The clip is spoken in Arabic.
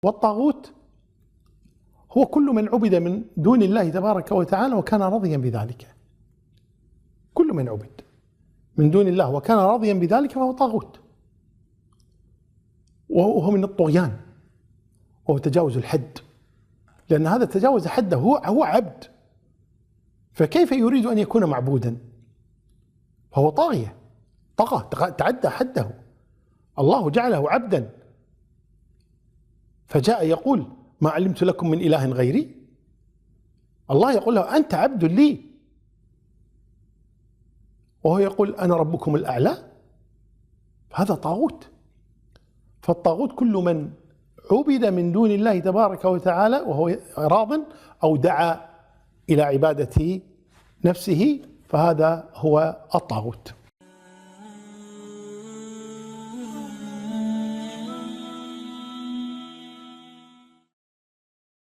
والطاغوت هو كل من عبد من دون الله تبارك وتعالى وكان راضيا بذلك. كل من عبد من دون الله وكان راضيا بذلك فهو طاغوت، وهو من الطغيان، وهو تجاوز الحد، لأن هذا تجاوز حده، هو عبد، فكيف يريد أن يكون معبودا؟ فهو طاغية، طغى، تعدى حده، الله جعله عبدا، فجاء يقول ما علمت لكم من إله غيري. الله يقول له أنت عبد لي، وهو يقول أنا ربكم الأعلى. هذا طاغوت. فالطاغوت كل من عبد من دون الله تبارك وتعالى وهو راض أو دعا إلى عبادة نفسه، فهذا هو الطاغوت.